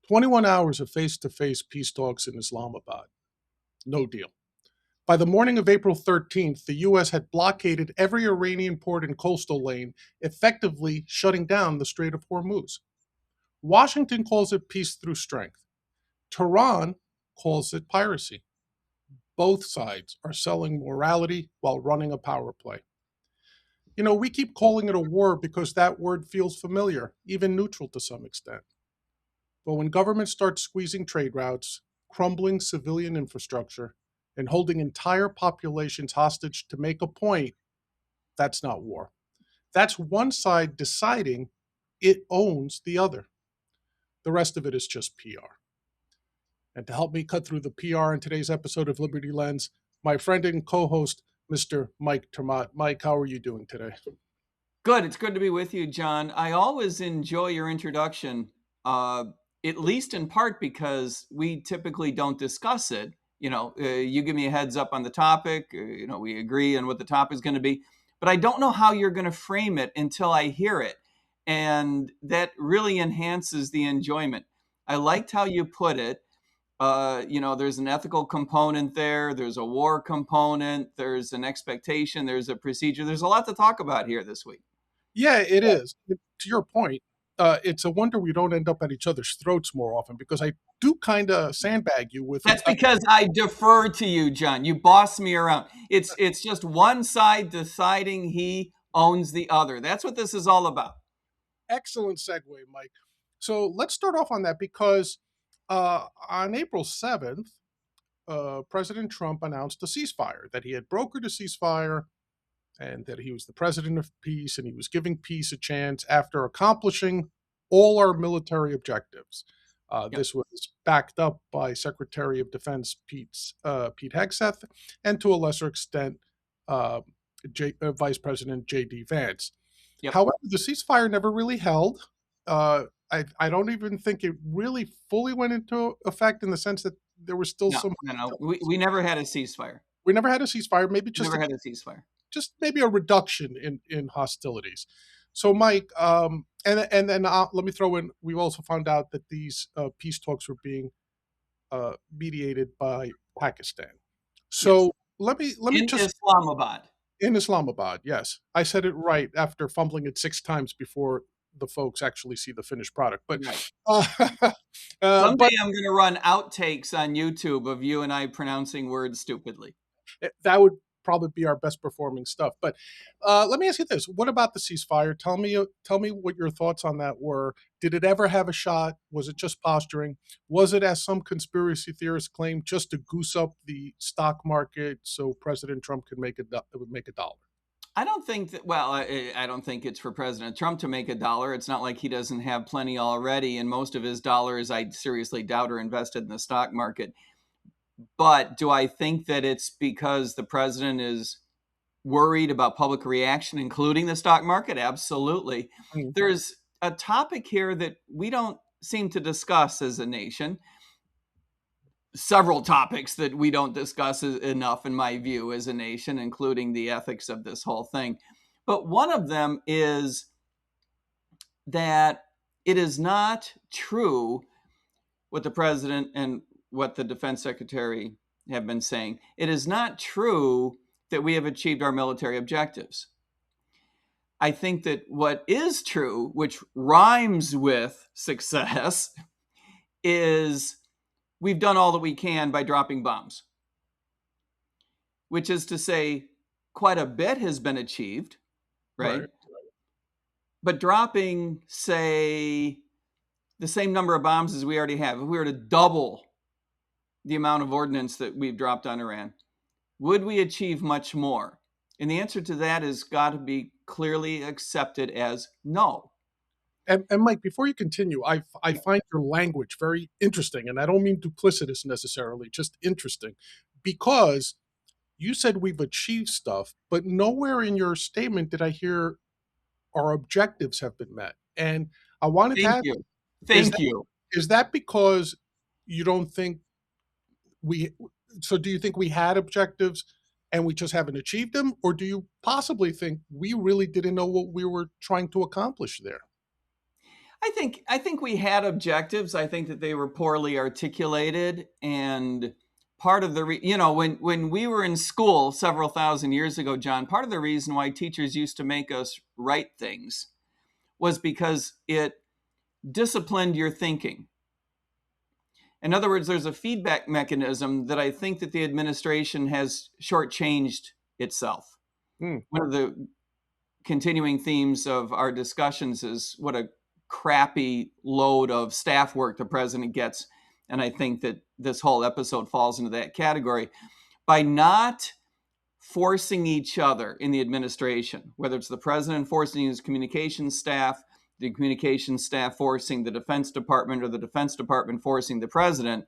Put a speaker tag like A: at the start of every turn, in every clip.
A: 21 hours of face-to-face peace talks in Islamabad. No deal. By the morning of April 13th, the U.S. had blockaded every Iranian port and coastal lane, effectively shutting down the Strait of Hormuz. Washington calls it peace through strength. Tehran calls it piracy. Both sides are selling morality while running a power play. We keep calling it a war because that word feels familiar, even neutral to some extent. But when governments start squeezing trade routes, crumbling civilian infrastructure, and holding entire populations hostage to make a point, that's not war. That's one side deciding it owns the other. The rest of it is just PR. And to help me cut through the PR in today's episode of Liberty Lens, my friend and co-host, Mr. Mike Termott. Mike, how are you doing today?
B: Good. It's good to be with you, John. I always enjoy your introduction, at least in part because we typically don't discuss it. You give me a heads up on the topic. We agree on what the topic is going to be, but I don't know how you're going to frame it until I hear it, and that really enhances the enjoyment. I liked how you put it. There's an ethical component there. There's a war component. There's an expectation. There's a procedure. There's a lot to talk about here this week.
A: Yeah, it is. To your point, it's a wonder we don't end up at each other's throats more often because I do kind of sandbag you with.
B: That's because I defer to you, John. You boss me around. It's just one side deciding he owns the other. That's what this is all about.
A: Excellent segue, Mike. So let's start off on that because on April 7th, President Trump announced a ceasefire, that he had brokered a ceasefire and that he was the president of peace and he was giving peace a chance after accomplishing all our military objectives. Yep. This was backed up by Secretary of Defense Pete Hegseth and to a lesser extent, Vice President J.D. Vance. Yep. However, the ceasefire never really held. I don't even think it really fully went into effect in the sense that there was still some.
B: No. We never had a ceasefire.
A: We never had a ceasefire. Maybe just
B: never had a ceasefire.
A: Just maybe a reduction in hostilities. So, Mike, and then let me throw in. We also found out that these peace talks were being mediated by Pakistan. So yes. let me just
B: Islamabad.
A: In Islamabad, yes, I said it right after fumbling it 6 times before the folks actually see the finished product. But
B: right. Someday I'm going to run outtakes on YouTube of you and I pronouncing words stupidly.
A: That would probably be our best performing stuff. But let me ask you this: what about the ceasefire? Tell me what your thoughts on that were. Did it ever have a shot? Was it just posturing? Was it, as some conspiracy theorists claim, just to goose up the stock market so President Trump could make a dollar?
B: I don't think that. Well, I don't think it's for President Trump to make a dollar. It's not like he doesn't have plenty already, and most of his dollars, I seriously doubt, are invested in the stock market. But do I think that it's because the president is worried about public reaction, including the stock market? Absolutely. Mm-hmm. There's a topic here that we don't seem to discuss as a nation. Several topics that we don't discuss enough, in my view, as a nation, including the ethics of this whole thing. But one of them is that it is not true what the president and what the defense secretary have been saying. It is not true that we have achieved our military objectives. I think that what is true, which rhymes with success, is we've done all that we can by dropping bombs, which is to say quite a bit has been achieved, right? But dropping, say, the same number of bombs as we already have, if we were to double the amount of ordnance that we've dropped on Iran, would we achieve much more? And the answer to that has got to be clearly accepted as no.
A: And Mike, before you continue, I find your language very interesting, and I don't mean duplicitous necessarily, just interesting, because you said we've achieved stuff, but nowhere in your statement did I hear our objectives have been met. And I wanted to ask,
B: Thank you.
A: Is that because you don't think so do you think we had objectives and we just haven't achieved them? Or do you possibly think we really didn't know what we were trying to accomplish there?
B: I think we had objectives. I think that they were poorly articulated, and part of the when we were in school several thousand years ago, John, part of the reason why teachers used to make us write things was because it disciplined your thinking. In other words, there's a feedback mechanism that I think that the administration has shortchanged itself.
A: Hmm.
B: One of the continuing themes of our discussions is what a crappy load of staff work the president gets. And I think that this whole episode falls into that category. By not forcing each other in the administration, whether it's the president forcing his communications staff, the communications staff forcing the Defense Department, or the Defense Department forcing the president,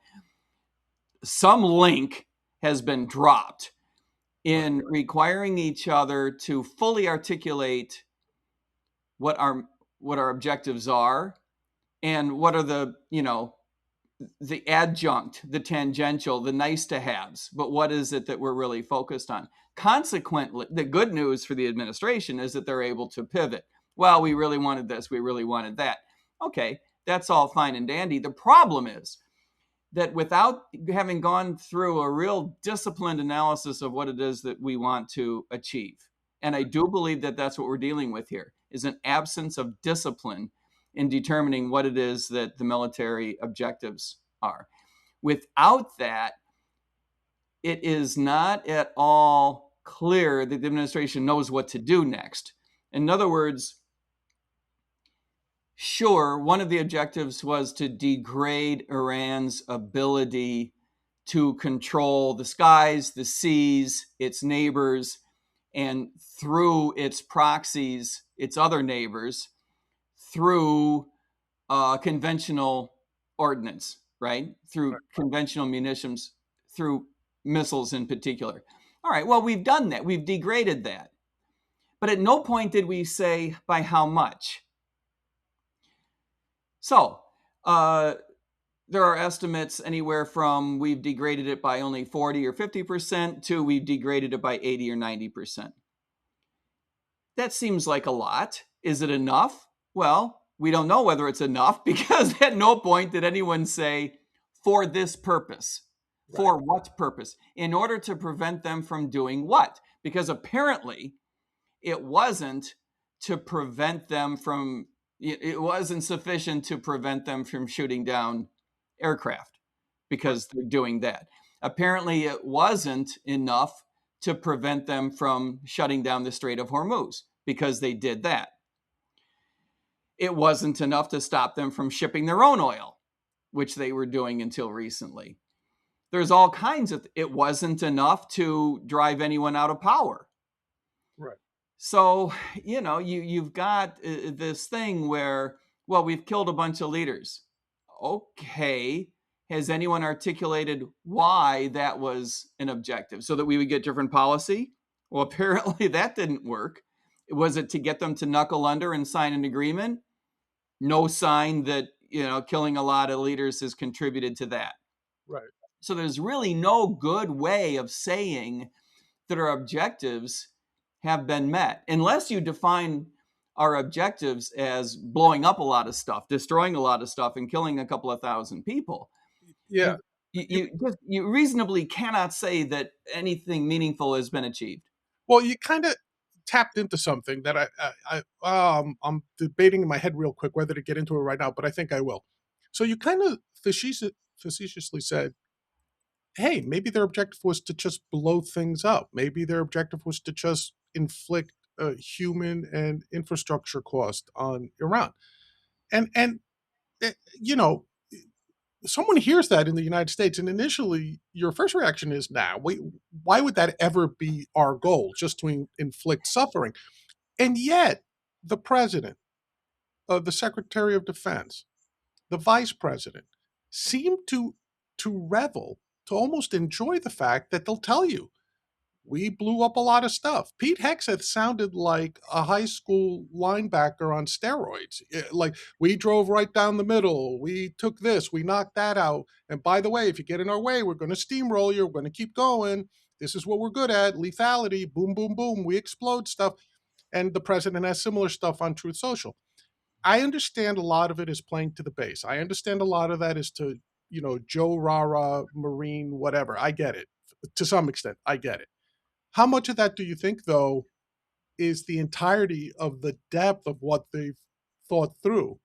B: some link has been dropped in requiring each other to fully articulate what our objectives are, and what are the adjunct, the tangential, the nice to haves, but what is it that we're really focused on? Consequently, the good news for the administration is that they're able to pivot. Well, we really wanted this, we really wanted that. Okay, that's all fine and dandy. The problem is that without having gone through a real disciplined analysis of what it is that we want to achieve, and I do believe that that's what we're dealing with here, is an absence of discipline in determining what it is that the military objectives are. Without that, it is not at all clear that the administration knows what to do next. In other words, sure, one of the objectives was to degrade Iran's ability to control the skies, the seas, its neighbors, and through its proxies, its other neighbors, through conventional ordnance, right? Through conventional munitions, through missiles in particular. All right, well, we've done that. We've degraded that. But at no point did we say by how much. So there are estimates anywhere from we've degraded it by only 40 or 50% to we've degraded it by 80 or 90%. That seems like a lot. Is it enough? Well, we don't know whether it's enough, because at no point did anyone say, for this purpose. Right. For what purpose? In order to prevent them from doing what? Because apparently it wasn't sufficient to prevent them from shooting down aircraft, because they're doing that. Apparently it wasn't enough to prevent them from shutting down the Strait of Hormuz, because they did that. It wasn't enough to stop them from shipping their own oil, which they were doing until recently. There's all kinds of, it wasn't enough to drive anyone out of power.
A: Right.
B: So, you've got this thing where, well, we've killed a bunch of leaders. Okay. Has anyone articulated why that was an objective? So that we would get different policy? Well, apparently that didn't work. Was it to get them to knuckle under and sign an agreement? No sign that, killing a lot of leaders has contributed to that.
A: Right.
B: So there's really no good way of saying that our objectives have been met, unless you define our objectives as blowing up a lot of stuff, destroying a lot of stuff, and killing a couple of thousand people.
A: Yeah.
B: You reasonably cannot say that anything meaningful has been achieved.
A: Well, you kind of tapped into something that I'm debating in my head real quick whether to get into it right now, but I think I will. So you kind of facetiously said, hey, maybe their objective was to just blow things up. Maybe their objective was to just inflict human and infrastructure cost on Iran. And someone hears that in the United States, and initially your first reaction is, nah, why would that ever be our goal, just to inflict suffering? And yet the president, the secretary of defense, the vice president seem to revel, to almost enjoy the fact that they'll tell you, we blew up a lot of stuff. Pete Hegseth sounded like a high school linebacker on steroids. Like, we drove right down the middle. We took this. We knocked that out. And by the way, if you get in our way, we're going to steamroll you. We're going to keep going. This is what we're good at. Lethality. Boom, boom, boom. We explode stuff. And the president has similar stuff on Truth Social. I understand a lot of it is playing to the base. I understand a lot of that is to, Joe Rara, Marine, whatever. I get it. To some extent, I get it. How much of that do you think, though, is the entirety of the depth of what they've thought through?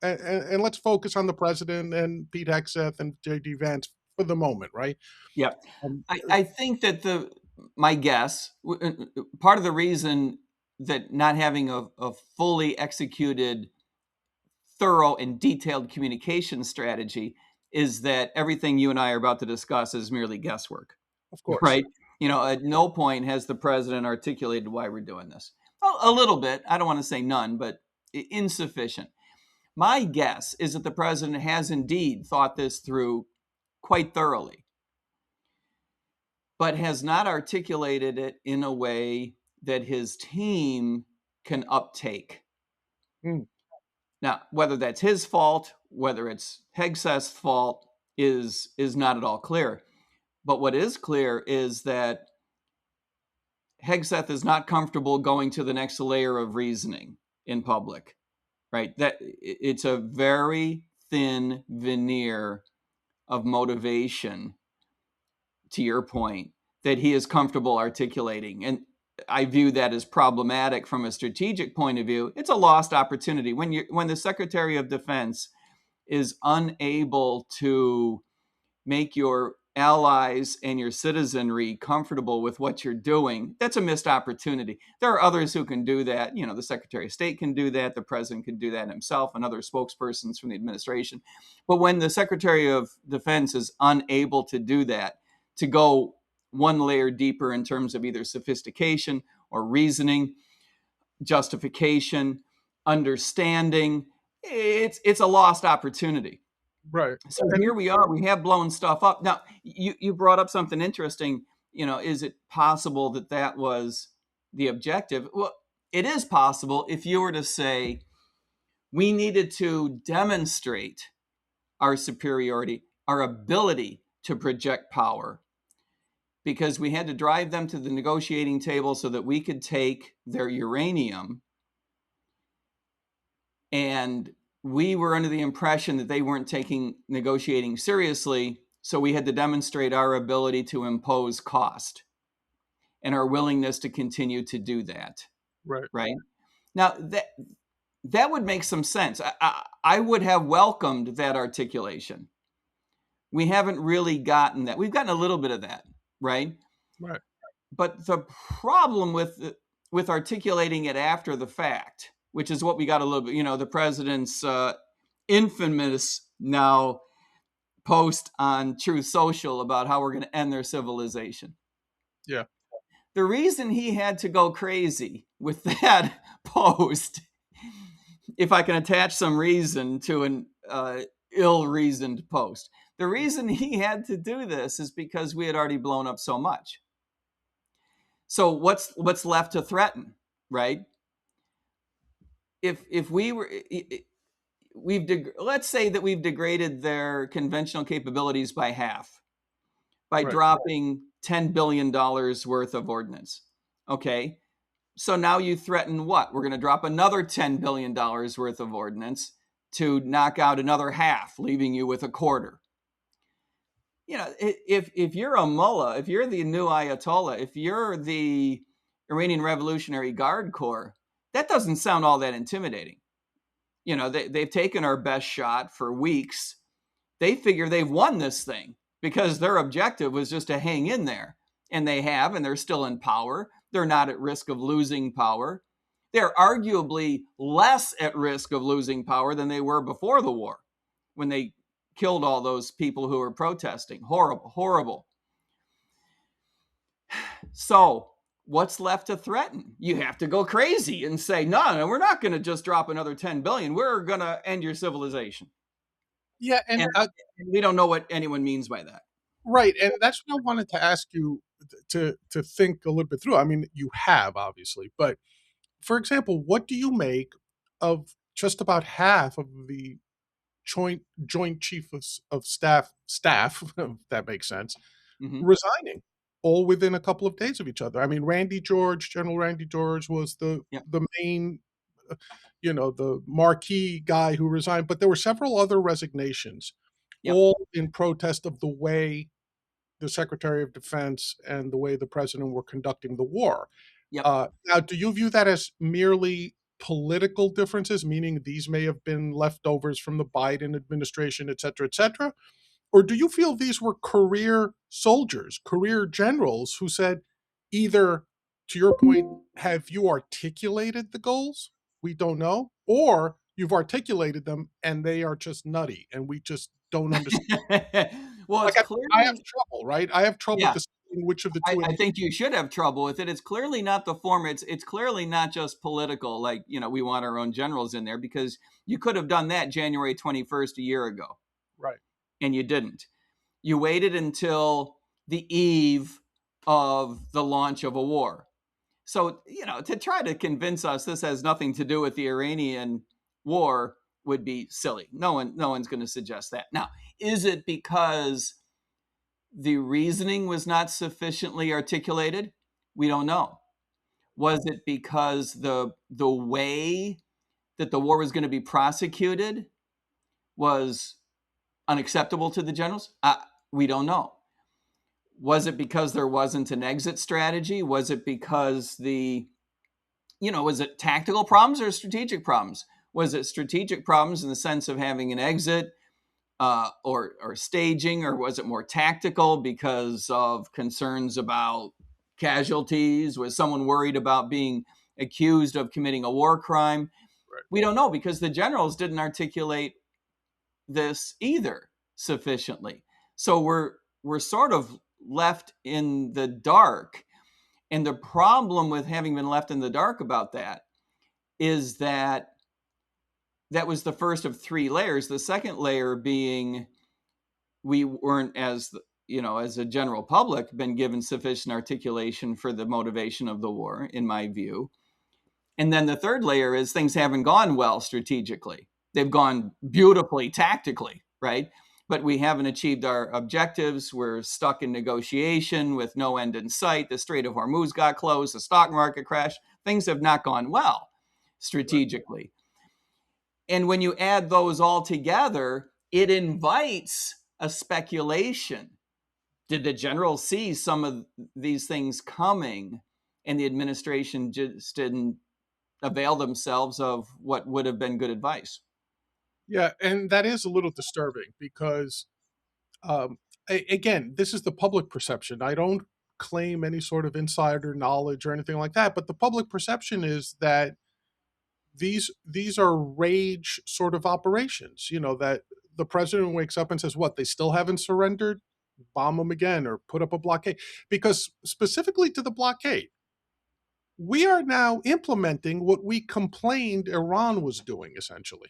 A: And let's focus on the president and Pete Hegseth and J.D. Vance for the moment, right?
B: Yeah.
A: Um,
B: I think that my guess, part of the reason that not having a fully executed, thorough, and detailed communication strategy is that everything you and I are about to discuss is merely guesswork,
A: of course.
B: right? At no point has the president articulated why we're doing this. A little bit. I don't want to say none, but insufficient. My guess is that the president has indeed thought this through quite thoroughly, but has not articulated it in a way that his team can uptake.
A: Mm,
B: Now, whether that's his fault, whether it's Hegseth's fault, is not at all clear. But what is clear is that Hegseth is not comfortable going to the next layer of reasoning in public, right? That it's a very thin veneer of motivation, to your point, that he is comfortable articulating. And I view that as problematic from a strategic point of view. It's a lost opportunity when the Secretary of Defense is unable to make your allies and your citizenry comfortable with what you're doing. That's a missed opportunity. There are others who can do that. The Secretary of State can do that. The president can do that himself, and other spokespersons from the administration. But when the Secretary of Defense is unable to do that, to go one layer deeper in terms of either sophistication or reasoning, justification, understanding, it's a lost opportunity.
A: right.
B: So
A: And
B: here we are. We have blown stuff up. Now, you brought up something interesting. Is it possible that that was the objective? Well, it is possible if you were to say we needed to demonstrate our superiority, our ability to project power, because we had to drive them to the negotiating table so that we could take their uranium. And we were under the impression that they weren't taking negotiating seriously. So we had to demonstrate our ability to impose cost and our willingness to continue to do that.
A: right,
B: Right. Now, that would make some sense. I would have welcomed that articulation. We haven't really gotten that. We've gotten a little bit of that. Right.
A: right,
B: But the problem with articulating it after the fact, which is what we got a little bit, the president's infamous now post on Truth Social about how we're going to end their civilization.
A: yeah,
B: The reason he had to go crazy with that post, if I can attach some reason to an ill-reasoned post, the reason he had to do this is because we had already blown up so much. So what's left to threaten, right? If we were, let's say that we've degraded their conventional capabilities by half by
A: right,
B: dropping $10 billion worth of ordnance. Okay, so now you threaten what? We're going to drop another $10 billion worth of ordnance to knock out another half, leaving you with a quarter. If you're a mullah, if you're the new Ayatollah, if you're the Iranian Revolutionary Guard Corps, that doesn't sound all that intimidating. They've taken our best shot for weeks. They figure they've won this thing because their objective was just to hang in there. And they have, and they're still in power. They're not at risk of losing power. They're arguably less at risk of losing power than they were before the war, when they killed all those people who were protesting. Horrible, horrible. So what's left to threaten? You have to go crazy and say, no, we're not going to just drop another 10 billion. We're going to end your civilization.
A: yeah, and
B: And we don't know what anyone means by that.
A: right, and that's what I wanted to ask you to think a little bit through. I mean, you have obviously, but for example, what do you make of just about half of the joint chief of staff, if that makes sense,
B: Mm-hmm.
A: resigning all within a couple of days of each other? I mean, General Randy George was
B: Yeah.
A: the main the marquee guy who resigned, but there were several other resignations,
B: Yep.
A: all in protest of the way the Secretary of Defense and the way the president were conducting the war.
B: Yep.
A: Now, do you view that as merely political differences, meaning these may have been leftovers from the Biden administration, et cetera, et cetera? Or do you feel these were career soldiers, career generals who said, either, to your point, have you articulated the goals? We don't know. Or you've articulated them and they are just nutty and we just don't understand.
B: Well,
A: Like
B: it's
A: I have
B: clearly,
A: trouble, right? I have trouble
B: yeah.
A: deciding which of the two.
B: I think you should have trouble with it. It's clearly not the former. It's clearly not just political. Like, we want our own generals in there, because you could have done that January 21st a year ago,
A: Right.
B: and you didn't. You waited until the eve of the launch of a war. So, to try to convince us this has nothing to do with the Iranian war would be silly. No one's going to suggest that. Now, is it because the reasoning was not sufficiently articulated? We don't know. Was it because the way that the war was going to be prosecuted was unacceptable to the generals? We don't know. Was it because there wasn't an exit strategy? Was it because was it tactical problems or strategic problems? Was it strategic problems in the sense of having an exit, or staging, or was it more tactical because of concerns about casualties? Was someone worried about being accused of committing a war crime?
A: Right.
B: We don't know, because the generals didn't articulate this either sufficiently. So we're sort of left in the dark. And the problem with having been left in the dark about that is that was the first of three layers. The second layer being, we weren't, as a general public, been given sufficient articulation for the motivation of the war, in my view. And then the third layer is, things haven't gone well strategically. They've gone beautifully tactically, right? But we haven't achieved our objectives. We're stuck in negotiation with no end in sight. The Strait of Hormuz got closed. The stock market crashed. Things have not gone well strategically. And when you add those all together, it invites a speculation. Did the generals see some of these things coming, and the administration just didn't avail themselves of what would have been good advice?
A: Yeah, and that is a little disturbing because, um, again, this is the public perception. I don't claim any sort of insider knowledge or anything like that, but the public perception is that these are rage sort of operations. That the president wakes up and says, "What? They still haven't surrendered? Bomb them again or put up a blockade." Because specifically to the blockade, we are now implementing what we complained Iran was doing, essentially.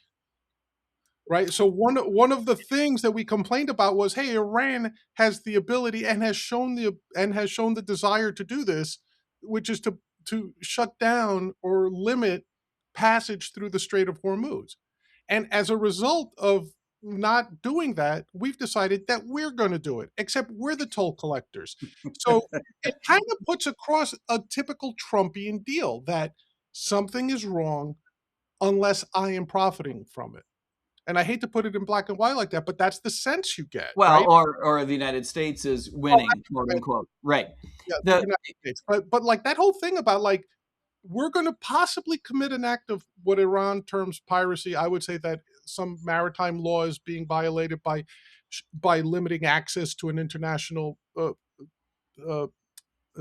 A: Right. So one of the things that we complained about was, hey, Iran has the ability and has shown the desire to do this, which is to shut down or limit passage through the Strait of Hormuz. And as a result of not doing that, we've decided that we're going to do it, except we're the toll collectors. So it kind of puts across a typical Trumpian deal that something is wrong unless I am profiting from it. And I hate to put it in black and white like that, but that's the sense you get,
B: Well,
A: right?
B: or the United States is
A: Well,
B: winning, quote
A: right,
B: unquote. Right.
A: yeah, the
B: The
A: United States. But like that whole thing about like we're going to possibly commit an act of what Iran terms piracy. I would say that some maritime law is being violated by limiting access to an international uh,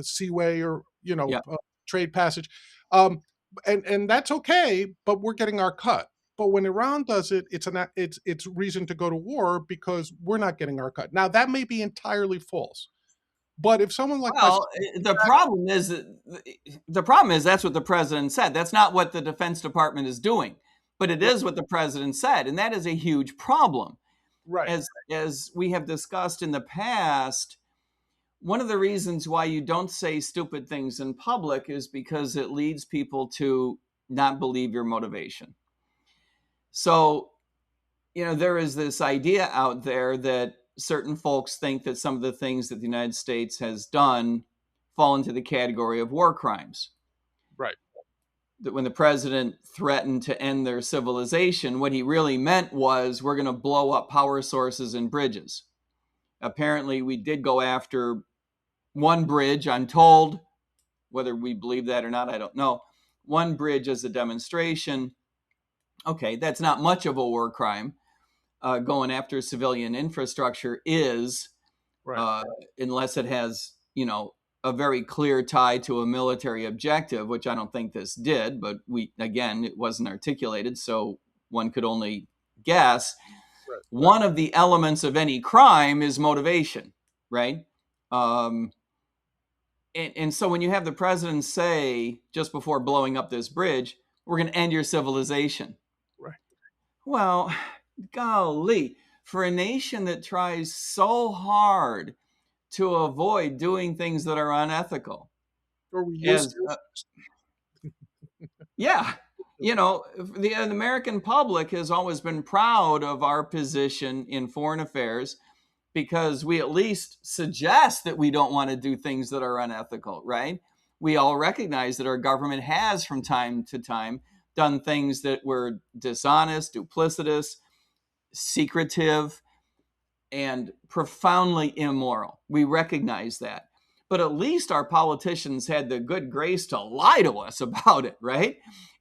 A: seaway or
B: yeah.
A: trade passage, um, and that's okay. But we're getting our cut. But when Iran does it, it's reason to go to war because we're not getting our cut. Now that may be entirely false, but if someone like
B: Well,
A: President,
B: the problem is that's what the president said. That's not what the Defense Department is doing, but it is what the president said, and that is a huge problem.
A: right,
B: As we have discussed in the past, one of the reasons why you don't say stupid things in public is because it leads people to not believe your motivation. So, there is this idea out there that certain folks think that some of the things that the United States has done fall into the category of war crimes.
A: right,
B: when the president threatened to end their civilization, what he really meant was we're going to blow up power sources and bridges. Apparently, we did go after one bridge, I'm told, whether we believe that or not, I don't know. One bridge as a demonstration. Okay, that's not much of a war crime. Going after civilian infrastructure is,
A: Right.
B: unless it has, a very clear tie to a military objective, which I don't think this did, but it wasn't articulated, so one could only guess.
A: Right.
B: One of the elements of any crime is motivation, right? And so when you have the president say, just before blowing up this bridge, we're going to end your civilization.
A: Right.
B: Well, golly, for a nation that tries so hard to avoid doing things that are unethical.
A: Or we used
B: As,
A: to.
B: yeah, the American public has always been proud of our position in foreign affairs because we at least suggest that we don't want to do things that are unethical, right? We all recognize that our government has from time to time done things that were dishonest, duplicitous, secretive, and profoundly immoral. We recognize that. But at least our politicians had the good grace to lie to us about it, right?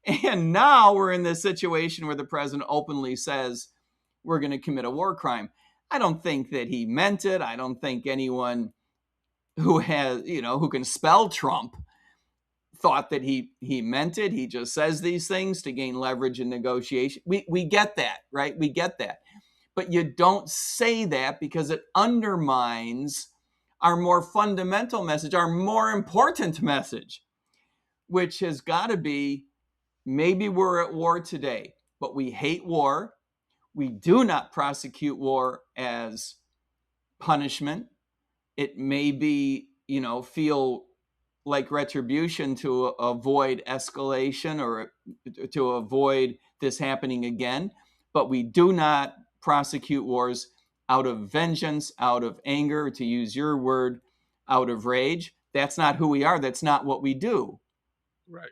B: And now we're in this situation where the president openly says we're going to commit a war crime. I don't think that he meant it. I don't think anyone who can spell Trump thought that he meant it. He just says these things to gain leverage in negotiation. We get that, right? We get that. But you don't say that because it undermines our more fundamental message, our more important message, which has got to be, maybe we're at war today, but we hate war. We do not prosecute war as punishment. It may be, feel like retribution to avoid escalation or to avoid this happening again, but we do not prosecute wars out of vengeance, out of anger, to use your word, out of rage. That's not who we are. That's not what we do.
A: Right.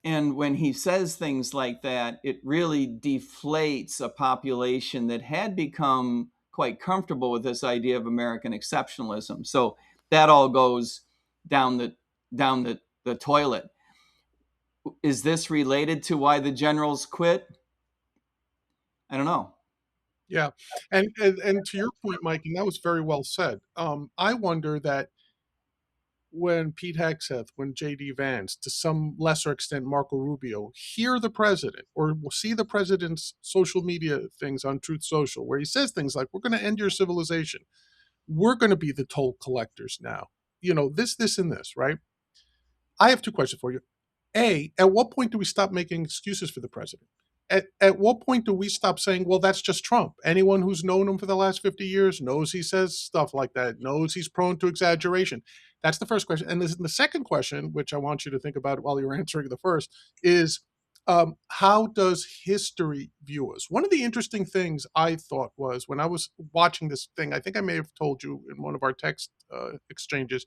B: And when he says things like that, it really deflates a population that had become quite comfortable with this idea of American exceptionalism. So that all goes down the toilet. Is this related to why the generals quit? I don't know.
A: Yeah. And to your point, Mike, and that was very well said. I wonder that when Pete Hegseth, when J.D. Vance, to some lesser extent Marco Rubio, hear the president or see the president's social media things on Truth Social, where he says things like, we're going to end your civilization. We're going to be the toll collectors now. This, and this, right? I have two questions for you. A, at what point do we stop making excuses for the president? At what point do we stop saying, well, that's just Trump? Anyone who's known him for the last 50 years knows he says stuff like that, knows he's prone to exaggeration. That's the first question. And the second question, which I want you to think about while you're answering the first, is how does history view us? One of the interesting things I thought was when I was watching this thing, I think I may have told you in one of our text exchanges,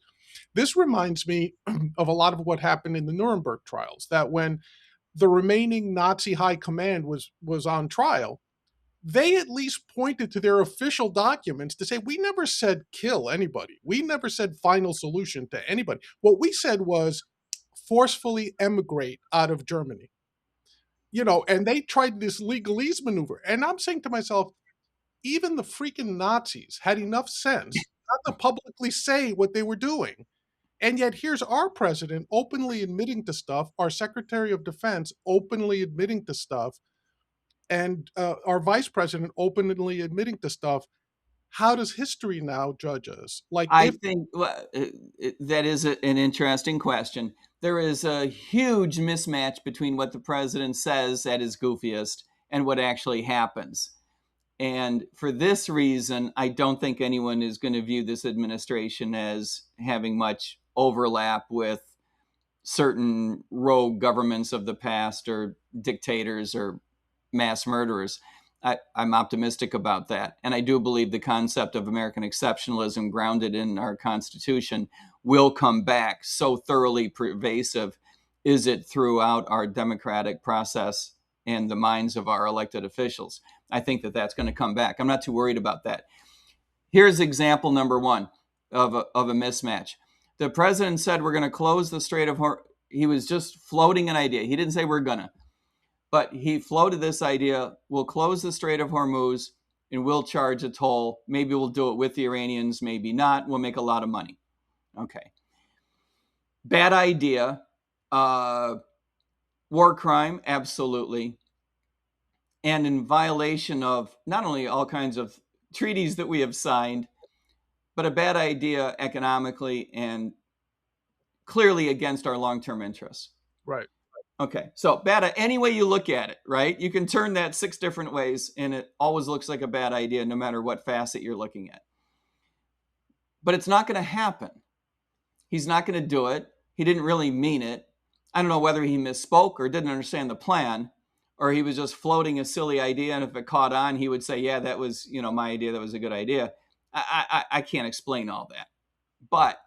A: this reminds me of a lot of what happened in the Nuremberg trials, that when the remaining Nazi high command was on trial, they at least pointed to their official documents to say, we never said kill anybody. We never said final solution to anybody. What we said was forcefully emigrate out of Germany. And they tried this legalese maneuver. And I'm saying to myself, even the freaking Nazis had enough sense not to publicly say what they were doing. And yet here's our president openly admitting to stuff, our Secretary of Defense openly admitting to stuff, and our vice president openly admitting to stuff. How does history now judge us?
B: I think that is an interesting question. There is a huge mismatch between what the president says at his goofiest and what actually happens. And for this reason, I don't think anyone is going to view this administration as having much overlap with certain rogue governments of the past or dictators or mass murderers. I'm optimistic about that. And I do believe the concept of American exceptionalism grounded in our Constitution will come back so thoroughly pervasive is it throughout our democratic process and the minds of our elected officials? I think that that's going to come back. I'm not too worried about that. Here's example number one of a mismatch. The president said we're going to close the Strait of Hormuz. He was just floating an idea. He didn't say we're going to, but he floated this idea: we'll close the Strait of Hormuz and we'll charge a toll. Maybe we'll do it with the Iranians, maybe not. We'll make a lot of money. Okay. Bad idea. War crime, absolutely. And in violation of not only all kinds of treaties that we have signed, but a bad idea economically and clearly against our long-term interests.
A: Right.
B: Okay, so bad any way you look at it, right? You can turn that 6 different ways, and it always looks like a bad idea no matter what facet you're looking at. But it's not going to happen. He's not going to do it. He didn't really mean it. I don't know whether he misspoke or didn't understand the plan, or he was just floating a silly idea, and if it caught on, he would say, yeah, that was, my idea. That was a good idea. I can't explain all that. But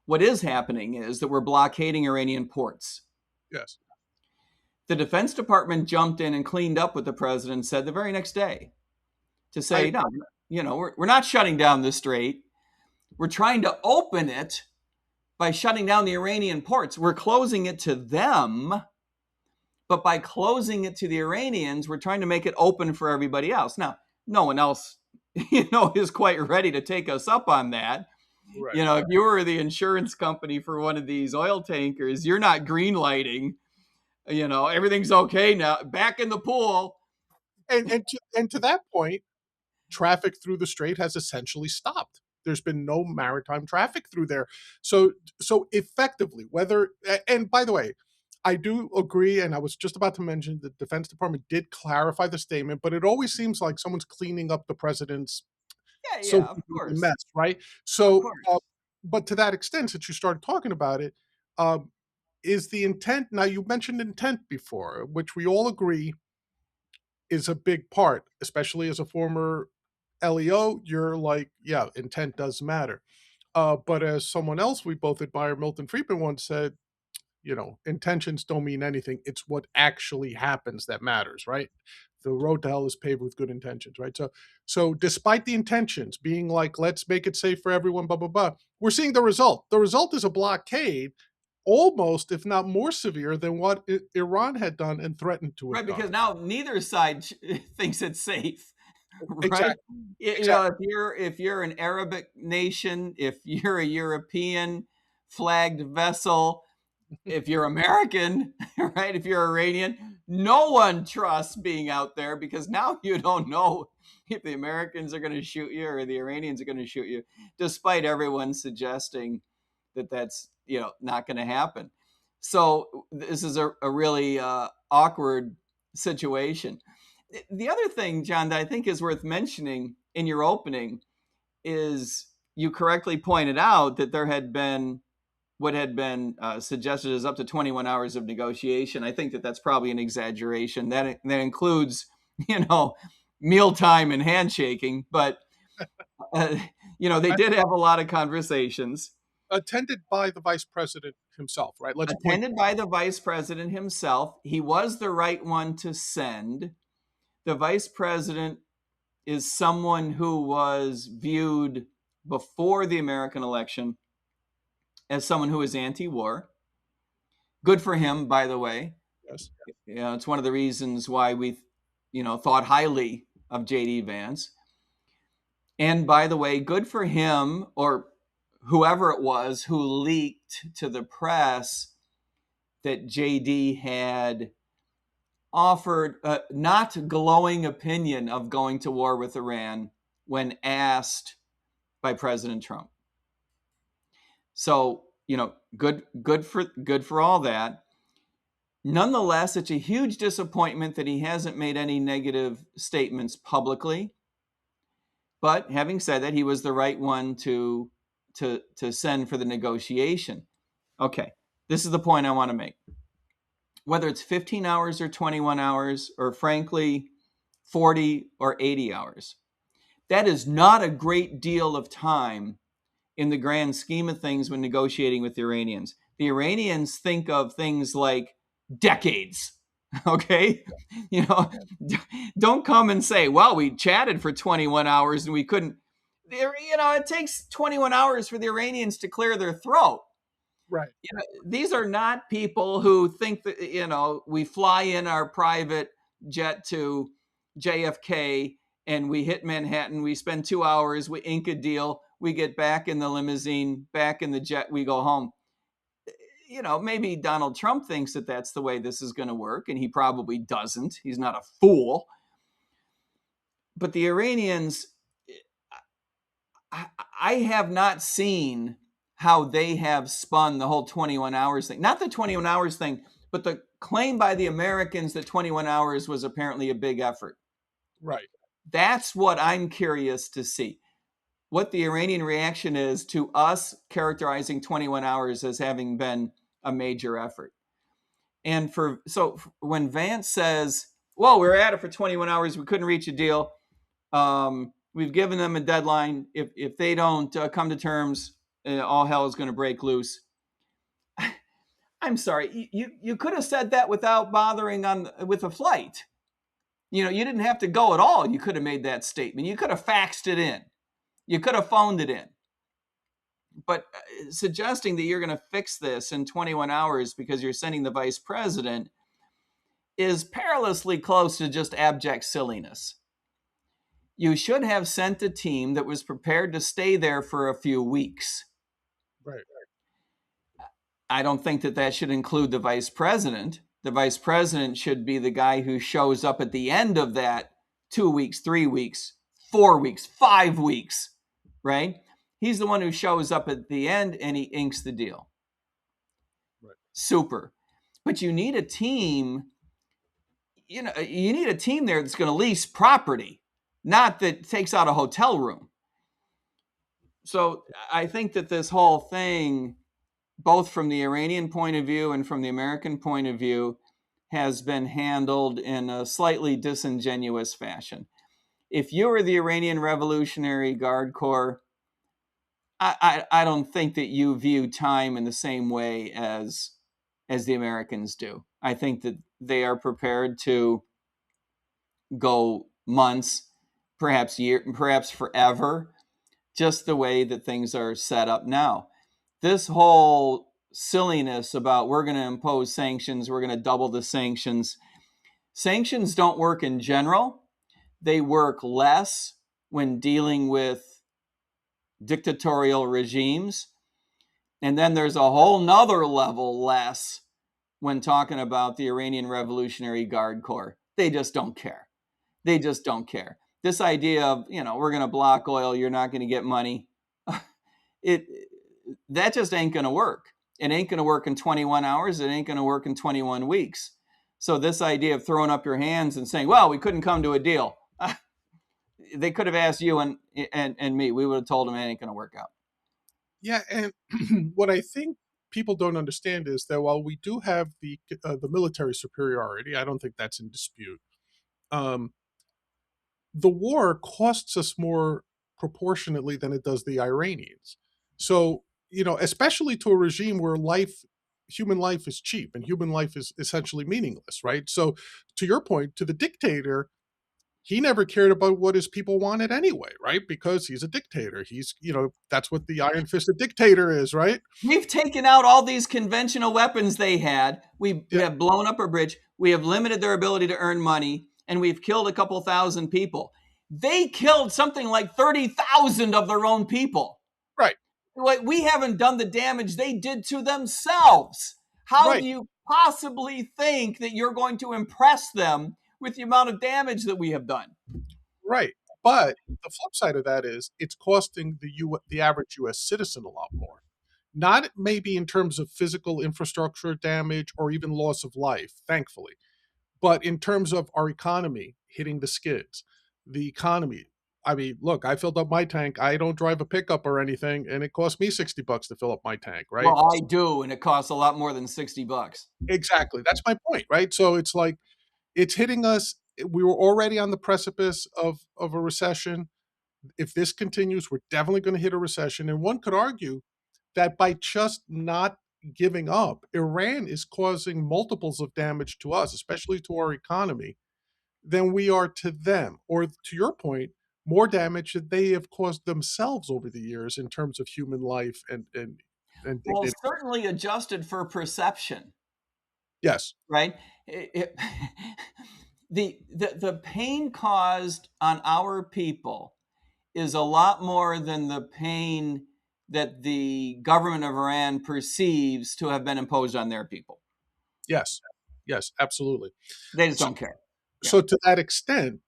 B: what is happening is that we're blockading Iranian ports.
A: Yes.
B: The Defense Department jumped in and cleaned up what the president said the very next day to say, no, we're not shutting down the strait. We're trying to open it by shutting down the Iranian ports. We're closing it to them, but by closing it to the Iranians, we're trying to make it open for everybody else. Now, no one else, is quite ready to take us up on that. Right. If you were the insurance company for one of these oil tankers, you're not green lighting. Everything's okay now. Back in the pool.
A: And to that point, traffic through the strait has essentially stopped. There's been no maritime traffic through there. So effectively, and by the way, I do agree, and I was just about to mention the Defense Department did clarify the statement, but it always seems like someone's cleaning up the president's
B: of course.
A: mess, right? So, but to that extent, since you started talking about it, is the intent, now you mentioned intent before, which we all agree is a big part, especially as a former LEO, you're like, yeah, intent does matter. But as someone else we both admire, Milton Friedman, once said, intentions don't mean anything. It's what actually happens that matters, right? The road to hell is paved with good intentions, right? So despite the intentions being like, let's make it safe for everyone, blah, blah, blah, we're seeing the result. The result is a blockade, almost, if not more severe than what Iran had done and threatened to have
B: done. Right, because
A: now
B: neither side thinks it's safe. Right?
A: Exactly.
B: If you're an Arabic nation, if you're a European flagged vessel, if you're American, right? If you're Iranian, no one trusts being out there because now you don't know if the Americans are going to shoot you or the Iranians are going to shoot you, despite everyone suggesting that that's not going to happen. So this is a really awkward situation. The other thing, John, that I think is worth mentioning in your opening is you correctly pointed out that there had been what had been suggested as up to 21 hours of negotiation. I think that that's probably an exaggeration. That includes, mealtime and handshaking, but they did have a lot of conversations.
A: Attended by the vice president himself, right?
B: Attended by the vice president himself. He was the right one to send. The vice president is someone who was viewed before the American election as someone who is anti-war. Good for him, by the way.
A: Yes.
B: It's one of the reasons why we, thought highly of J.D. Vance. And by the way, good for him, or whoever it was who leaked to the press that J.D. had offered a not glowing opinion of going to war with Iran when asked by President Trump. So, good for all that. Nonetheless, it's a huge disappointment that he hasn't made any negative statements publicly. But having said that, he was the right one to send for the negotiation. Okay, this is the point I want to make. Whether it's 15 hours or 21 hours, or frankly, 40 or 80 hours, that is not a great deal of time in the grand scheme of things when negotiating with the Iranians. The Iranians think of things like decades. Okay, you know, don't come and say, "Well, we chatted for 21 hours and we couldn't." It takes 21 hours for the Iranians to clear their throat.
A: Right.
B: These are not people who think that we fly in our private jet to JFK and we hit Manhattan. We spend 2 hours, we ink a deal, we get back in the limousine, back in the jet, we go home. Maybe Donald Trump thinks that that's the way this is going to work, and he probably doesn't. He's not a fool. But the Iranians, I have not seen how they have spun the whole 21 hours thing. Not the 21 hours thing, but the claim by the Americans that 21 hours was apparently a big effort.
A: Right.
B: That's what I'm curious to see. What the Iranian reaction is to us characterizing 21 hours as having been a major effort. And so when Vance says, well, we were at it for 21 hours, we couldn't reach a deal. We've given them a deadline. If they don't come to terms, all hell is going to break loose. I'm sorry. You could have said that without bothering with a flight. You didn't have to go at all. You could have made that statement. You could have faxed it in. You could have phoned it in. But suggesting that you're going to fix this in 21 hours because you're sending the vice president is perilously close to just abject silliness. You should have sent a team that was prepared to stay there for a few weeks.
A: Right.
B: I don't think that should include the vice president. The vice president should be the guy who shows up at the end of that 2 weeks, 3 weeks, 4 weeks, 5 weeks, right? He's the one who shows up at the end and he inks the deal.
A: Right.
B: Super. But you need a team, you need a team there that's going to lease property, not that takes out a hotel room. So I think that this whole thing, both from the Iranian point of view and from the American point of view, has been handled in a slightly disingenuous fashion. If you were the Iranian Revolutionary Guard Corps, I don't think that you view time in the same way as the Americans do. I think that they are prepared to go months, perhaps year, perhaps forever, just the way that things are set up now. This whole silliness about we're going to impose sanctions, we're going to double the sanctions. Sanctions don't work in general. They work less when dealing with dictatorial regimes. And then there's a whole nother level less when talking about the Iranian Revolutionary Guard Corps. They just don't care. They just don't care. This idea of, we're going to block oil, you're not going to get money. That just ain't going to work. It ain't going to work in 21 hours. It ain't going to work in 21 weeks. So this idea of throwing up your hands and saying, well, we couldn't come to a deal. They could have asked you and me. We would have told them it ain't going to work out.
A: Yeah, and what I think people don't understand is that while we do have the military superiority, I don't think that's in dispute. The war costs us more proportionately than it does the Iranians. So, especially to a regime where human life is cheap and human life is essentially meaningless, right? So, to your point, to the dictator, he never cared about what his people wanted anyway, right? Because he's a dictator. That's what the iron-fisted dictator is, right?
B: We've taken out all these conventional weapons they had. We have blown up a bridge. We have limited their ability to earn money, and we've killed a couple thousand people. They killed something like 30,000 of their own people.
A: Right.
B: We haven't done the damage they did to themselves. How
A: Right.
B: do you possibly think that you're going to impress them with the amount of damage that we have done?
A: Right. But the flip side of that is it's costing the average U.S. citizen a lot more. Not maybe in terms of physical infrastructure damage or even loss of life, thankfully, but in terms of our economy hitting the skids. The economy. I mean, look, I filled up my tank. I don't drive a pickup or anything, and it cost me $60 to fill up my tank, right?
B: Well, I do, and it costs a lot more than $60.
A: Exactly. That's my point, right? So it's like it's hitting us. We were already on the precipice of a recession. If this continues, we're definitely going to hit a recession. And one could argue that by just not giving up, Iran is causing multiples of damage to us, especially to our economy, than we are to them. Or to your point, more damage that they have caused themselves over the years in terms of human life and
B: Well,
A: dignity.
B: certainly adjusted for perception,
A: Yes,
B: right? The pain caused on our people is a lot more than the pain that the government of Iran perceives to have been imposed on their people.
A: yes, yes, absolutely.
B: They just
A: So,
B: don't care. Yeah.
A: so to that extent,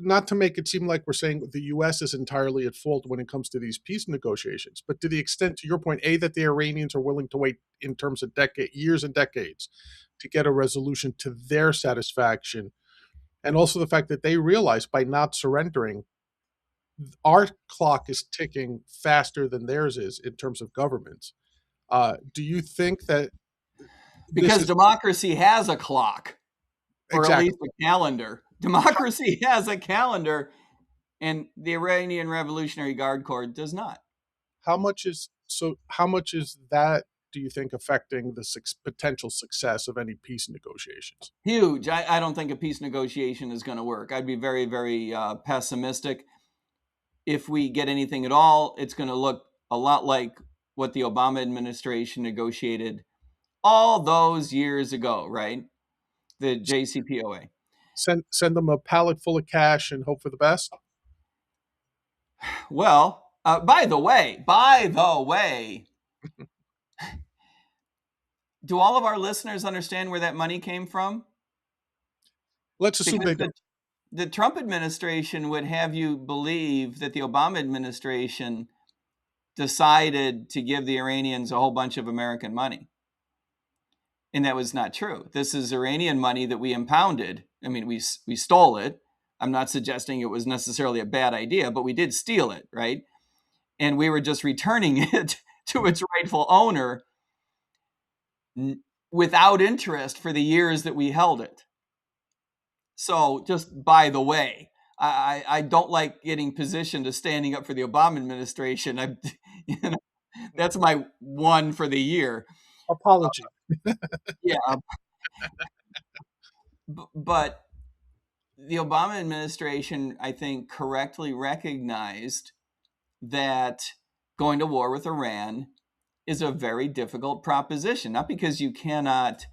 A: not to make it seem like we're saying the U.S. is entirely at fault when it comes to these peace negotiations, but to the extent, to your point, a that the Iranians are willing to wait in terms of years and decades to get a resolution to their satisfaction, and also the fact that they realize by not surrendering, our clock is ticking faster than theirs is in terms of governments. Do you think that this
B: Because
A: is
B: democracy has a clock, or at least
A: exactly
B: a calendar. Democracy has a calendar, and the Iranian Revolutionary Guard Corps does not.
A: how much is so? How much is that? Do you think affecting the potential success of any peace negotiations?
B: Huge. I don't think a peace negotiation is going to work. I'd be very, very pessimistic. If we get anything at all, it's going to look a lot like what the Obama administration negotiated all those years ago, right? The JCPOA.
A: Send them a pallet full of cash and hope for the best.
B: Well, by the way, do all of our listeners understand where that money came from?
A: Let's assume
B: Because
A: they don't.
B: the Trump administration would have you believe that the Obama administration decided to give the Iranians a whole bunch of American money. And that was not true. This is Iranian money that we impounded. I mean, we stole it. I'm not suggesting it was necessarily a bad idea, but we did steal it, right? And we were just returning it to its rightful owner without interest for the years that we held it. So, just by the way, I don't like getting positioned as standing up for the Obama administration. You know, that's my one for the year.
A: Apology.
B: Yeah, but the Obama administration, I think, correctly recognized that going to war with Iran is a very difficult proposition. Not because you cannot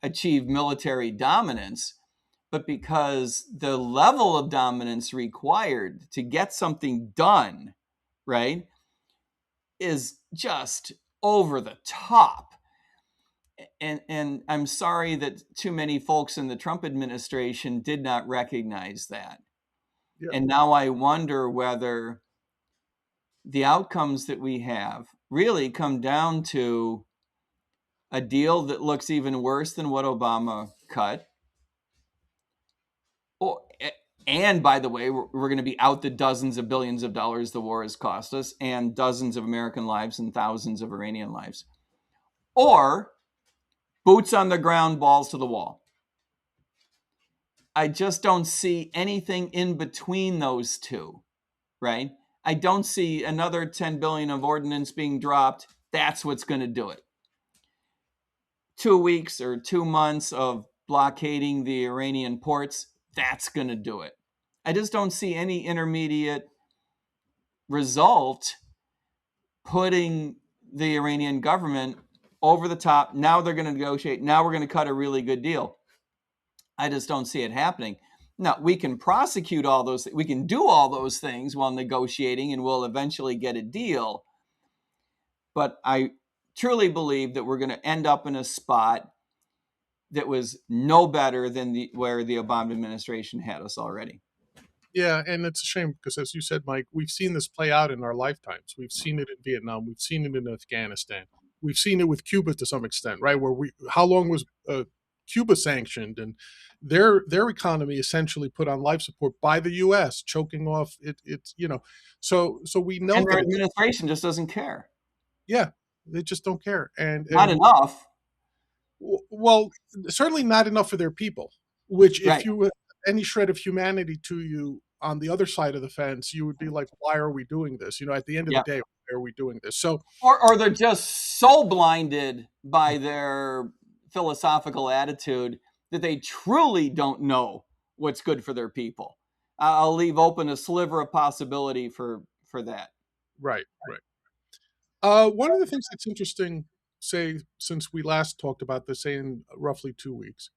B: achieve military dominance, but because the level of dominance required to get something done, right, is just over the top. And I'm sorry that too many folks in the Trump administration did not recognize that.
A: Yeah.
B: And now I wonder whether the outcomes that we have really come down to a deal that looks even worse than what Obama cut. Oh, and by the way, we're going to be out the dozens of billions of dollars the war has cost us, and dozens of American lives and thousands of Iranian lives. Or boots on the ground, balls to the wall. I just don't see anything in between those two, right? I don't see another 10 billion of ordnance being dropped. That's what's going to do it. 2 weeks or 2 months of blockading the Iranian ports, that's going to do it. I just don't see any intermediate result putting the Iranian government over the top. Now they're going to negotiate. Now we're going to cut a really good deal. I just don't see it happening. Now, we can prosecute all those, we can do all those things while negotiating, and we'll eventually get a deal. But I truly believe that we're going to end up in a spot that was no better than where the Obama administration had us already.
A: Yeah, and it's a shame because, as you said, Mike, we've seen this play out in our lifetimes. We've seen it in Vietnam. We've seen it in Afghanistan. We've seen it with Cuba to some extent, right? How long was Cuba sanctioned, and their economy essentially put on life support by the U.S., choking off it's so we know
B: and their
A: that
B: administration just doesn't care.
A: Yeah, they just don't care, and
B: not enough.
A: Well, certainly not enough for their people. Which, if
B: right.
A: you had any shred of humanity to you on the other side of the fence, you would be like, "Why are we doing this?" At the end of the day, are we doing this? So,
B: Or they're just so blinded by their philosophical attitude that they truly don't know what's good for their people. I'll leave open a sliver of possibility for that.
A: right, right. One of the things that's interesting, say, since we last talked about this, say in roughly 2 weeks,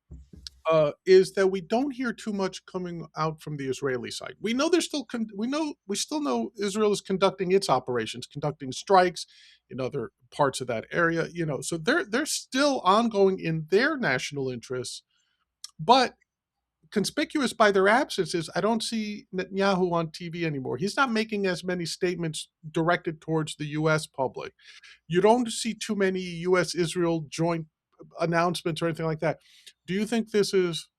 A: is that we don't hear too much coming out from the Israeli side. We know they're still we still know Israel is conducting its operations, conducting strikes in other parts of that area. So they're still ongoing in their national interests, but conspicuous by their absence is I don't see Netanyahu on TV anymore. He's not making as many statements directed towards the U.S. public. You don't see too many U.S. Israel joint announcements or anything like that. Do you think this is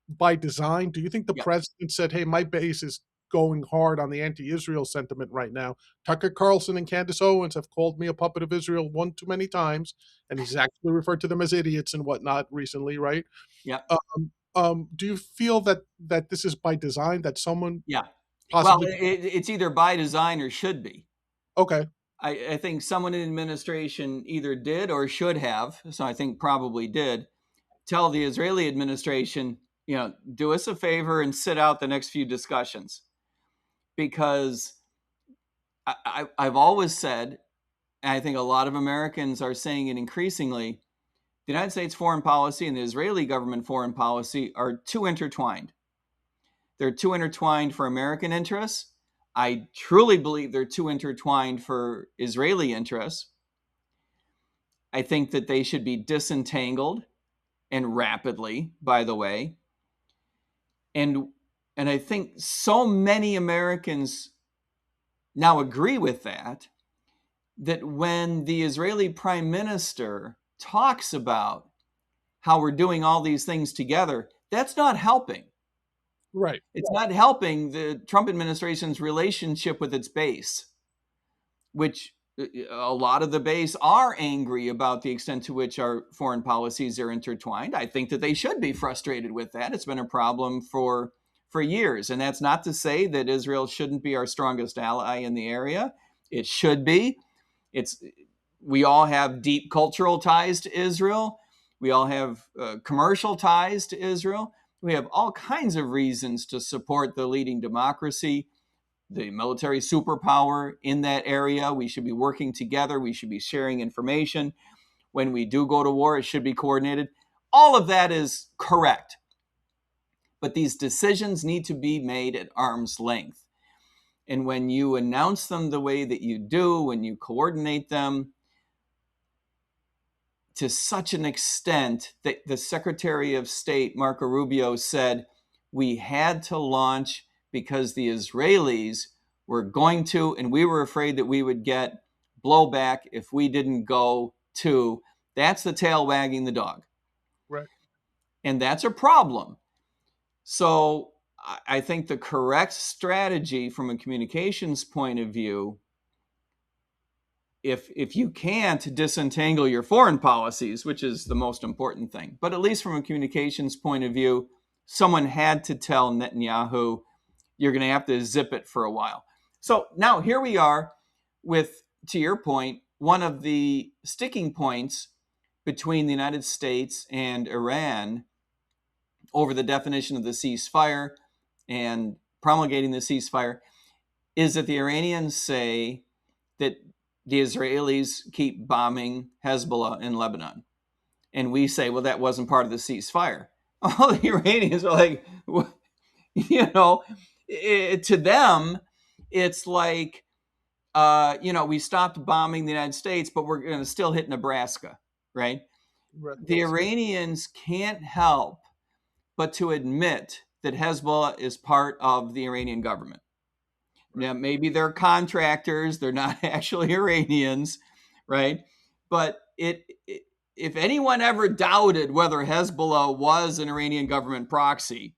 A: by design? Do you think the
B: Yeah,
A: president said, "Hey, my base is going hard on the anti-Israel sentiment right now"? Tucker Carlson and Candace Owens have called me a puppet of Israel one too many times, and he's actually referred to them as idiots and whatnot recently, right?
B: yeah,
A: Do you feel that this is by design, that someone
B: yeah. Well,
A: possibly?
B: it's either by design or should be.
A: Okay,
B: I think someone in administration either did or should have, so I think probably did, tell the Israeli administration, do us a favor and sit out the next few discussions. Because I've always said, and I think a lot of Americans are saying it increasingly, the United States foreign policy and the Israeli government foreign policy are too intertwined. They're too intertwined for American interests. I truly believe they're too intertwined for Israeli interests. I think that they should be disentangled and rapidly, by the way. And I think so many Americans now agree with that when the Israeli prime minister talks about how we're doing all these things together, that's not helping.
A: right,
B: It's not helping the Trump administration's relationship with its base, which a lot of the base are angry about the extent to which our foreign policies are intertwined. I think that they should be frustrated with that. It's been a problem for years, and that's not to say that Israel shouldn't be our strongest ally in the area. It should be. It's we all have deep cultural ties to Israel. We all have commercial ties to Israel. We have all kinds of reasons to support the leading democracy, the military superpower in that area. We should be working together. We should be sharing information. When we do go to war, it should be coordinated. All of that is correct. But these decisions need to be made at arm's length. And when you announce them the way that you do, when you coordinate them to such an extent that the Secretary of State, Marco Rubio, said we had to launch because the Israelis were going to, and we were afraid that we would get blowback if we didn't go to. That's the tail wagging the dog.
A: right.
B: And that's a problem. So I think the correct strategy from a communications point of view, if you can't disentangle your foreign policies, which is the most important thing, but at least from a communications point of view, someone had to tell Netanyahu, you're going to have to zip it for a while. So now here we are with, to your point, one of the sticking points between the United States and Iran over the definition of the ceasefire and promulgating the ceasefire is that the Iranians say that the Israelis keep bombing Hezbollah in Lebanon. And we say, well, that wasn't part of the ceasefire. All the Iranians are like, to them, it's like, we stopped bombing the United States, but we're going to still hit Nebraska, right?
A: Right.
B: The Iranians can't help but to admit that Hezbollah is part of the Iranian government. Now, maybe they're contractors, they're not actually Iranians, right? But if anyone ever doubted whether Hezbollah was an Iranian government proxy,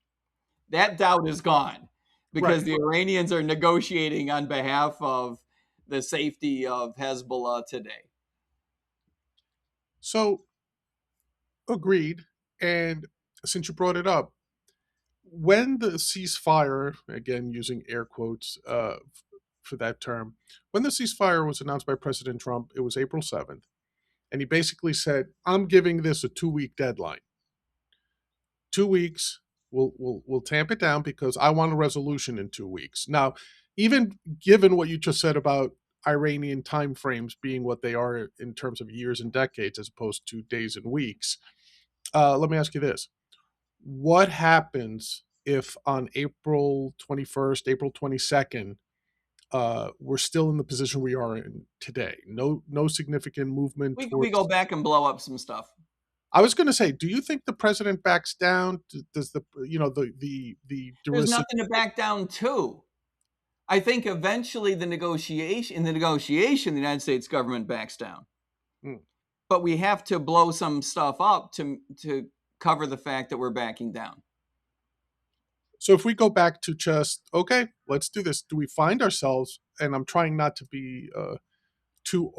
B: that doubt is gone because
A: Right.
B: the Iranians are negotiating on behalf of the safety of Hezbollah today.
A: So agreed. And since you brought it up, when the ceasefire, again using air quotes, for that term. When the ceasefire was announced by President Trump, it was April 7th, and he basically said, "I'm giving this a 2 week deadline. 2 weeks, we'll tamp it down because I want a resolution in 2 weeks." Now, even given what you just said about Iranian timeframes being what they are in terms of years and decades as opposed to days and weeks, let me ask you this: what happens if on April 21st, April 22nd, we're still in the position we are in today? No significant movement
B: We go
A: towards.
B: back and blow up some stuff.
A: I was going to say, do you think the president backs down? Does the the
B: There's
A: derisive?
B: nothing to back down to. I think eventually in the negotiation, the United States government backs down.
A: Hmm.
B: But we have to blow some stuff up to cover the fact that we're backing down.
A: So if we go back to just okay, let's do this. Do we find ourselves? And I'm trying not to be too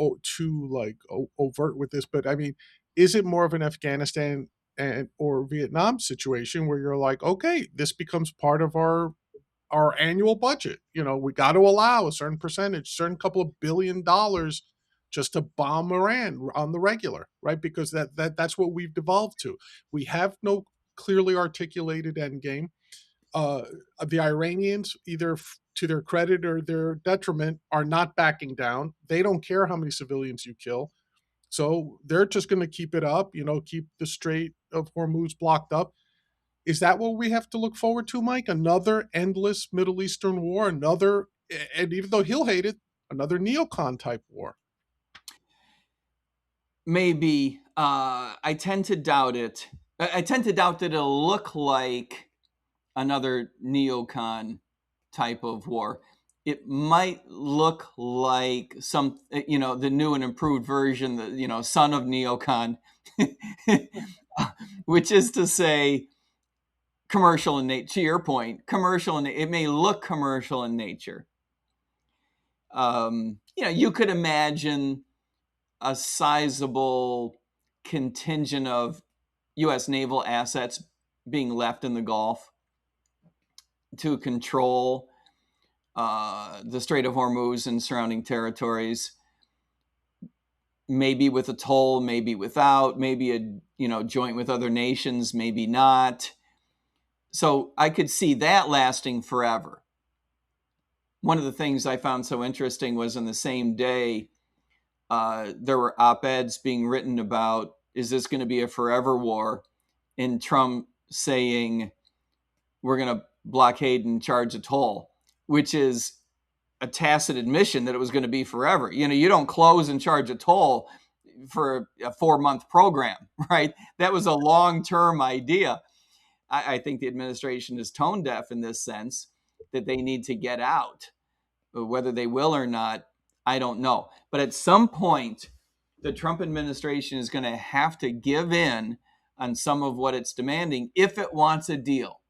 A: like overt with this, but I mean, is it more of an Afghanistan and or Vietnam situation where you're like, okay, this becomes part of our annual budget? We got to allow a certain percentage, certain couple of $1 billion just to bomb Iran on the regular, right? Because that's what we've devolved to. We have no clearly articulated end game. uh, the Iranians, either to their credit or their detriment, are not backing down. They don't care how many civilians you kill. So they're just going to keep it up, keep the Strait of Hormuz blocked up. Is that what we have to look forward to, Mike? Another endless Middle Eastern war, another, and even though he'll hate it, another neocon type war.
B: Maybe. I tend to doubt it. I tend to doubt that it'll look like another neocon type of war. It might look like the new and improved version, the son of neocon, which is to say, commercial in nature. To your point, commercial in it may look commercial in nature. You could imagine a sizable contingent of U.S. naval assets being left in the Gulf to control the Strait of Hormuz and surrounding territories, maybe with a toll, maybe without, maybe a joint with other nations, maybe not. So I could see that lasting forever. One of the things I found so interesting was on the same day, there were op-eds being written about, is this going to be a forever war? And Trump saying, we're going to blockade and charge a toll, which is a tacit admission that it was going to be forever. You don't close and charge a toll for a 4-month program, right? That was a long-term idea. I think the administration is tone deaf in this sense, that they need to get out. Whether they will or not, I don't know. But at some point, the Trump administration is going to have to give in on some of what it's demanding if it wants a deal.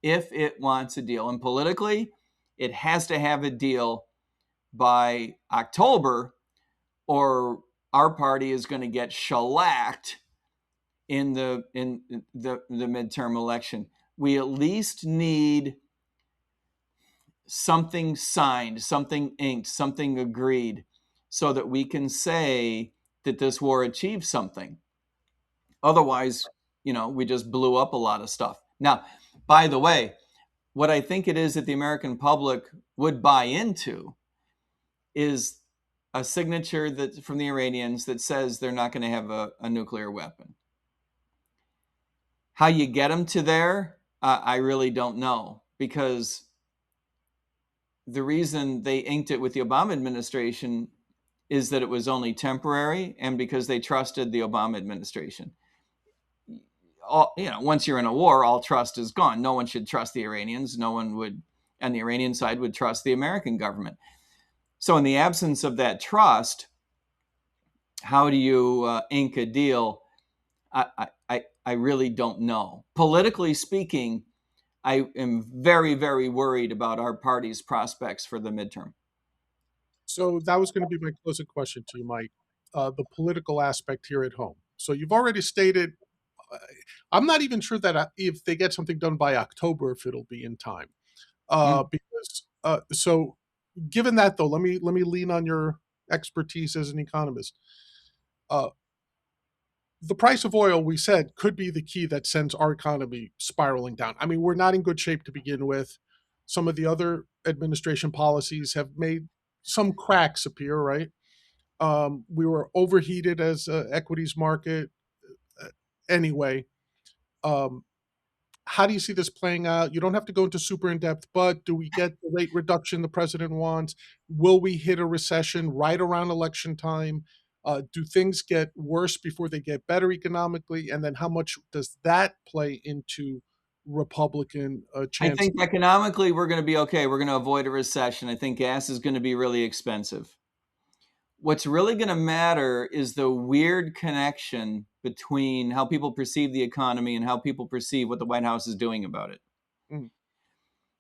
B: If it wants a deal. And politically, it has to have a deal by October, or our party is going to get shellacked in the midterm election. We at least need something signed, something inked, something agreed, so that we can say that this war achieved something. Otherwise, we just blew up a lot of stuff. Now, by the way, what I think it is that the American public would buy into is a signature that from the Iranians that says they're not going to have a nuclear weapon. How you get them to there, I really don't know, because the reason they inked it with the Obama administration is that it was only temporary, and because they trusted the Obama administration. Once you're in a war, all trust is gone. No one should trust the Iranians. No one would, on the Iranian side, would trust the American government. So in the absence of that trust, how do you ink a deal? I really don't know. Politically speaking, I am very, very worried about our party's prospects for the midterm.
A: So that was going to be my closing question to you, Mike. The political aspect here at home. So you've already stated. uh, I'm not even sure that if they get something done by October, if it'll be in time.
B: Mm.
A: Because so. Given that, though, let me lean on your expertise as an economist. Uh, the price of oil, we said, could be the key that sends our economy spiraling down. I mean, we're not in good shape to begin with. Some of the other administration policies have made some cracks appear, right? We were overheated as an equities market. Uh, Anyway, um, how do you see this playing out? You don't have to go into super in depth, but do we get the rate reduction the president wants? Will we hit a recession right around election time? Do things get worse before they get better economically? And then how much does that play into Republican
B: I
A: chances?
B: think economically we're going to be okay. We're going to avoid a recession. I think gas is going to be really expensive. What's really going to matter is the weird connection between how people perceive the economy and how people perceive what the White House is doing about it.
A: Mm,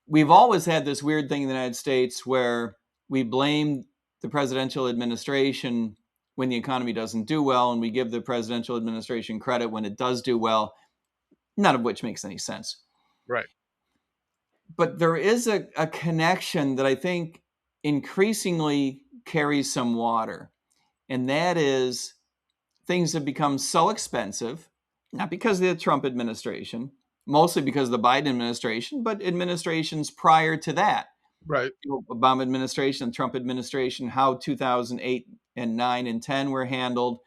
B: We've always had this weird thing in the United States where we blame the presidential administration when the economy doesn't do well, and we give the presidential administration credit when it does do well, none of which makes any sense.
A: right,
B: But there is a connection that I think increasingly carries some water, and that is things have become so expensive, not because of the Trump administration, mostly because of the Biden administration, but administrations prior to that.
A: right,
B: Obama administration, Trump administration, how 2008 and 9 and 10 were handled,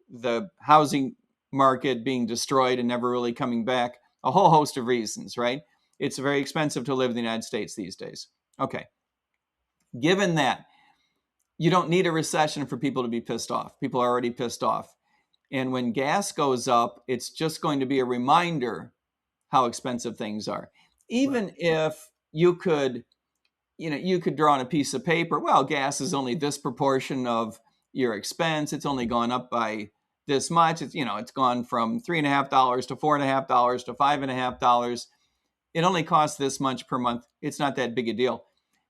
B: the housing market being destroyed and never really coming back, a whole host of reasons, right? It's very expensive to live in the United States these days. Okay. Given that, you don't need a recession for people to be pissed off. People are already pissed off. And when gas goes up, it's just going to be a reminder how expensive things are.
A: right,
B: Even if you could, you could draw on a piece of paper, well, gas is only this proportion of your expense. It's only gone up by this much. It's gone from $3.50 to $4.50 to $5.50. It only costs this much per month. It's not that big a deal.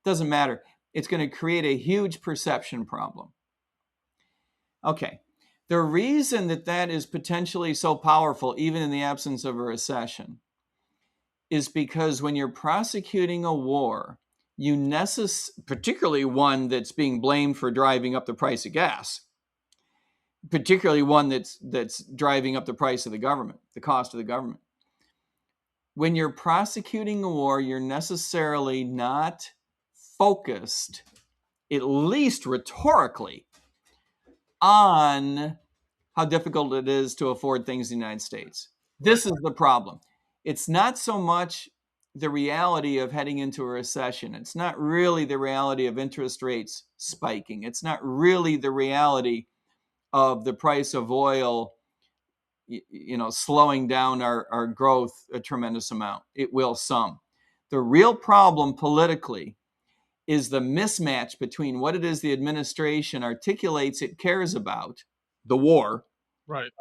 B: It doesn't matter. It's going to create a huge perception problem. Okay. The reason that is potentially so powerful, even in the absence of a recession, is because when you're prosecuting a war, particularly one that's being blamed for driving up the price of gas, particularly one that's driving up the price of the government, the cost of the government. When you're prosecuting a war, you're necessarily not focused, at least rhetorically, on how difficult it is to afford things in the United States.
A: right,
B: This is the problem. It's not so much the reality of heading into a recession. It's not really the reality of interest rates spiking. It's not really the reality of the price of oil, slowing down our growth a tremendous amount. It will some. The real problem politically is the mismatch between what it is the administration articulates it cares about, the war,
A: right,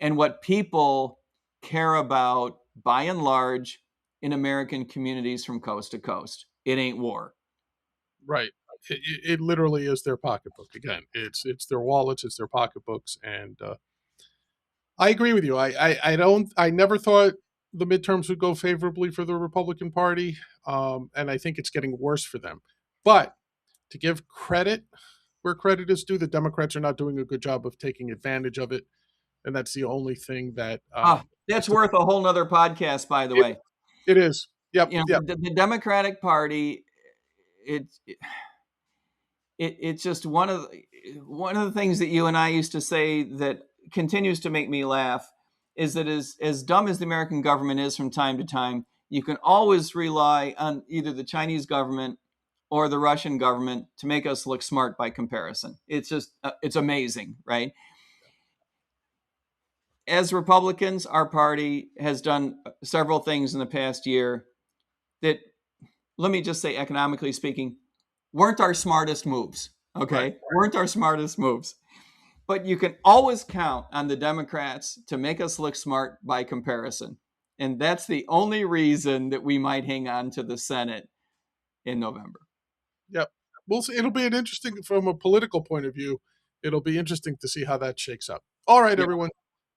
B: and what people care about by and large in American communities from coast to coast. It ain't war.
A: right. It literally is their pocketbook. Again, it's their wallets, it's their pocketbooks, and I agree with you. I never thought the midterms would go favorably for the Republican Party, and I think it's getting worse for them. But to give credit where credit is due, the Democrats are not doing a good job of taking advantage of it, and that's the only thing that
B: That's worth a whole nother podcast, by the
A: it,
B: way.
A: it is. Yep, yep,
B: The Democratic Party, it's just one of the things that you and I used to say that continues to make me laugh is that as dumb as the American government is from time to time, you can always rely on either the Chinese government or the Russian government to make us look smart by comparison. It's just it's amazing, right? As Republicans, our party has done several things in the past year that, let me just say, economically speaking, weren't our smartest moves.
A: right.
B: Okay, weren't our smartest moves. But you can always count on the Democrats to make us look smart by comparison. And that's the only reason that we might hang on to the Senate in November.
A: Yep. We'll see. It'll be an interesting, from a political point of view, it'll be interesting to see how that shakes up. All right,
B: Yep.
A: everyone.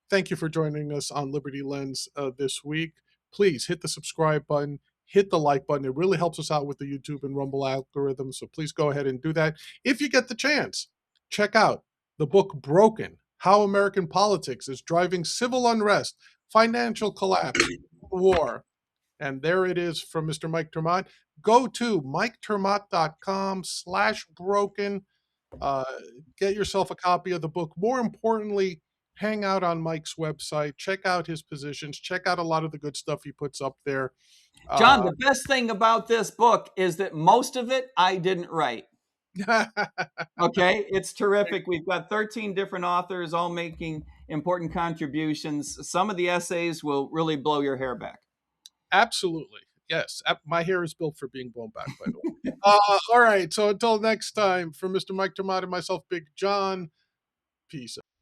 A: Thank you for joining us on Liberty Lens this week. Please hit the subscribe button, hit the like button. It really helps us out with the YouTube and Rumble algorithms. So please go ahead and do that. If you get the chance, check out the book Broken: How American Politics is Driving Civil Unrest, Financial Collapse, War. And there it is from Mr. Mike Termott. Go to miketermott.com/broken. Uh, get yourself a copy of the book. More importantly, hang out on Mike's website. Check out his positions. Check out a lot of the good stuff he puts up there.
B: John, the best thing about this book is that most of it I didn't write. Okay, it's terrific. We've got 13 different authors all making important contributions. Some of the essays will really blow your hair back.
A: Absolutely. Yes. My hair is built for being blown back, by the way. All right. So until next time, from Mr. Mike Termott and myself, Big John, peace out.